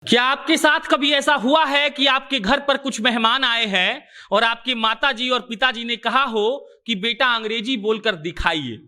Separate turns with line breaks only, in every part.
क्या आपके साथ कभी ऐसा हुआ है कि आपके घर पर कुछ मेहमान आए हैं और आपके माताजी और पिताजी ने कहा हो कि बेटा अंग्रेजी बोलकर दिखाइए।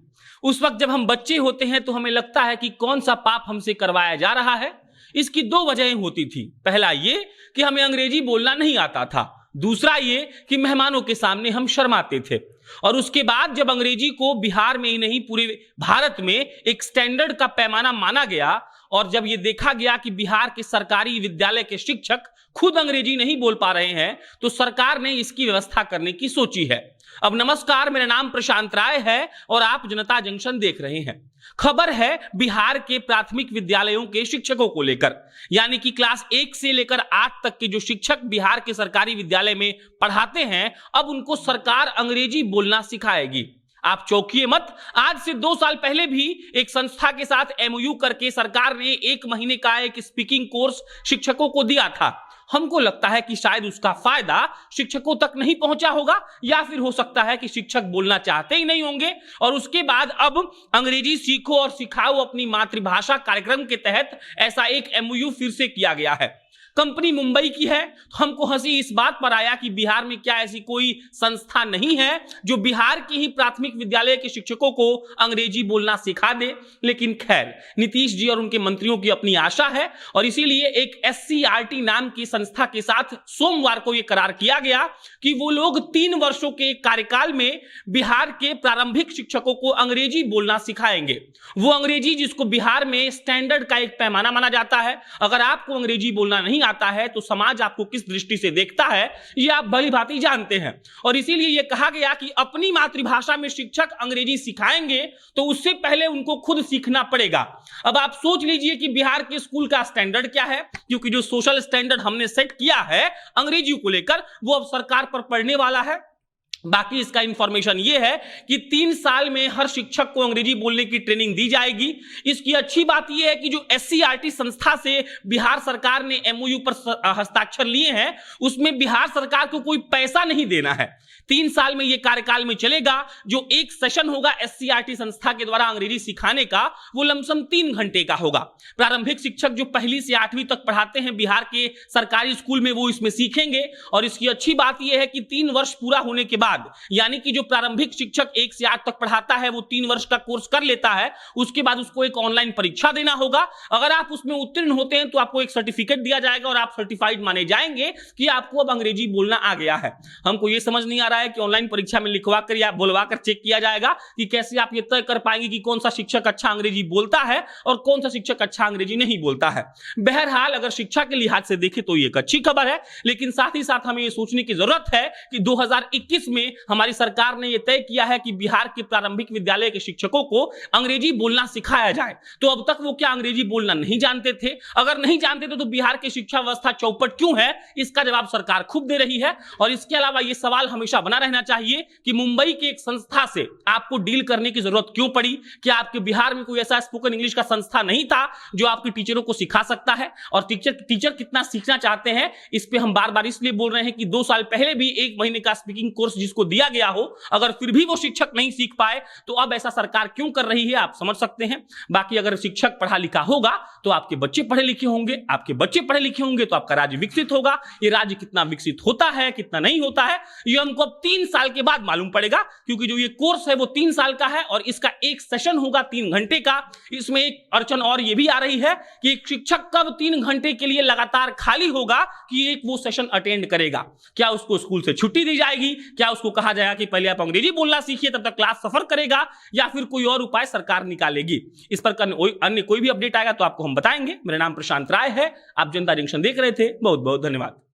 उस वक्त जब हम बच्चे होते हैं तो हमें लगता है कि कौन सा पाप हमसे करवाया जा रहा है। इसकी दो वजहें होती थी। पहला ये कि हमें अंग्रेजी बोलना नहीं आता था, दूसरा ये कि मेहमानों के सामने हम शर्माते थे। और उसके बाद जब अंग्रेजी को बिहार में ही नहीं पूरे भारत में एक स्टैंडर्ड का पैमाना माना गया और जब ये देखा गया कि बिहार के सरकारी विद्यालय के शिक्षक खुद अंग्रेजी नहीं बोल पा रहे हैं तो सरकार ने इसकी व्यवस्था करने की सोची है। अब नमस्कार, मेरा नाम प्रशांत राय है और आप जनता जंक्शन देख रहे हैं। खबर है बिहार के प्राथमिक विद्यालयों के शिक्षकों को लेकर, यानी कि क्लास 1 से लेकर 8 तक के जो शिक्षक बिहार के सरकारी विद्यालय में पढ़ाते हैं, अब उनको सरकार अंग्रेजी बोलना सिखाएगी। आप चौंकिए मत। आज से 2 साल पहले भी एक संस्था के साथ एमओयू करके सरकार ने 1 महीने का एक स्पीकिंग कोर्स शिक्षकों को दिया था। हमको लगता है कि शायद उसका फायदा शिक्षकों तक नहीं पहुंचा होगा, या फिर हो सकता है कि शिक्षक बोलना चाहते ही नहीं होंगे। और उसके बाद अब अंग्रेजी सीखो और सिखाओ अपनी मातृभाषा कार्यक्रम के तहत ऐसा एक एमओयू फिर से किया गया है। कंपनी मुंबई की है। हमको हंसी इस बात पर आया कि बिहार में क्या ऐसी कोई संस्था नहीं है जो बिहार के ही प्राथमिक विद्यालय के शिक्षकों को अंग्रेजी बोलना सिखा दे। लेकिन खैर, नीतीश जी और उनके मंत्रियों की अपनी आशा है और इसीलिए एक SCERT नाम की संस्था के साथ सोमवार को यह करार किया गया कि वो लोग 3 वर्षों के कार्यकाल में बिहार के प्रारंभिक शिक्षकों को अंग्रेजी बोलना सिखाएंगे। वो अंग्रेजी जिसको बिहार में स्टैंडर्ड का एक पैमाना माना जाता है। अगर आपको अंग्रेजी बोलना नहीं आता है तो समाज आपको किस दृष्टि से देखता है ये आप भली भांति जानते हैं। और इसीलिए यह कहा गया कि अपनी मातृभाषा में शिक्षक अंग्रेजी सिखाएंगे तो उससे पहले उनको खुद सीखना पड़ेगा। अब आप सोच लीजिए कि बिहार के स्कूल का स्टैंडर्ड क्या है, क्योंकि जो सोशल स्टैंडर्ड हमने सेट किया है अंग्रेजी को लेकर वो अब सरकार पर पड़ने वाला है। बाकी इसका इंफॉर्मेशन ये है कि 3 साल में हर शिक्षक को अंग्रेजी बोलने की ट्रेनिंग दी जाएगी। इसकी अच्छी बात यह है कि जो SCERT संस्था से बिहार सरकार ने MOU पर हस्ताक्षर लिए हैं उसमें बिहार सरकार को कोई पैसा नहीं देना है। 3 साल में यह कार्यकाल में चलेगा। जो एक सेशन होगा SCERT संस्था के द्वारा अंग्रेजी सिखाने का वो लमसम 3 घंटे का होगा। प्रारंभिक शिक्षक जो 1ली से 8वीं तक पढ़ाते हैं बिहार के सरकारी स्कूल में वो इसमें सीखेंगे। और इसकी अच्छी बात यह है कि 3 वर्ष पूरा होने के बाद, यानी कि जो प्रारंभिक शिक्षक 1 से 8 तक पढ़ाता है वो 3 वर्ष का कोर्स कर लेता है, उसके बाद उसको एक ऑनलाइन परीक्षा देना होगा। अगर आप उसमें उत्तीर्ण होते हैं तो आपको एक सर्टिफिकेट दिया जाएगा और आप सर्टिफाइड माने जाएंगे कि आपको अब अंग्रेजी बोलना आ गया है। हमको ये समझ नहीं आ रहा है कि ऑनलाइन परीक्षा में लिखवा कर या बुलवा कर चेक किया जाएगा कि कैसे आप ये तय कर पाएंगे कि कौन सा शिक्षक अच्छा अंग्रेजी बोलता है और कौन सा शिक्षक अच्छा अंग्रेजी नहीं बोलता है। बहरहाल अगर शिक्षा के लिहाज से देखें तो ये एक अच्छी खबर है, लेकिन साथ ही साथ हमें ये सोचने की जरूरत है कि 2021 में हमारी सरकार ने यह तय किया है कि बिहार के प्रारंभिक विद्यालय के शिक्षकों को अंग्रेजी बोलना सिखाया जाए। तो अब तक वो क्या अंग्रेजी बोलना नहीं जानते थे? अगर नहीं जानते थे तो बिहार की शिक्षा व्यवस्था चौपट क्यों है? इसका जवाब सरकार खुद दे रही है। और इसके अलावा यह सवाल हमेशा बना रहना चाहिए कि मुंबई के एक संस्था से आपको डील करने की जरूरत क्यों पड़ी? क्या आपके बिहार में कोई ऐसा स्पोकन इंग्लिश का संस्था नहीं था जो आपके टीचरों को सिखा सकता है? और टीचर कितना सीखना चाहते हैं इस पे हम बार बार इसलिए बोल रहे हैं कि 2 साल पहले भी 1 महीने का स्पीकिंग कोर्स जिसको दिया गया हो, अगर फिर भी वो शिक्षक नहीं सीख पाए तो अब ऐसा सरकार क्यों कर रही है आप समझ सकते हैं। बाकी अगर शिक्षक पढ़ा लिखा होगा तो आपके बच्चे पढ़े लिखे होंगे, आपके बच्चे पढ़े लिखे होंगे तो आपका राज्य विकसित होगा। ये राज्य कितना विकसित होता है कितना नहीं होता है ये हमको अब 3 साल के बाद मालूम पड़ेगा, क्योंकि जो ये कोर्स है वो 3 साल का है और इसका एक सेशन होगा 3 घंटे का। इसमें एक अड़चन और ये भी आ रही है कि एक शिक्षक कब 3 घंटे के लिए लगातार खाली होगा कि एक वो सेशन अटेंड करेगा। क्या उसको स्कूल से छुट्टी दी जाएगी? क्या उसको कहा जाएगा कि पहले आप अंग्रेजी बोलना सीखिए तब तक क्लास सफर करेगा, या फिर कोई और उपाय सरकार निकालेगी? इस पर अन्य कोई भी अपडेट आएगा तो आपको हम बताएंगे। मेरा नाम प्रशांत राय है, आप जनता जंक्शन देख रहे थे। बहुत बहुत धन्यवाद।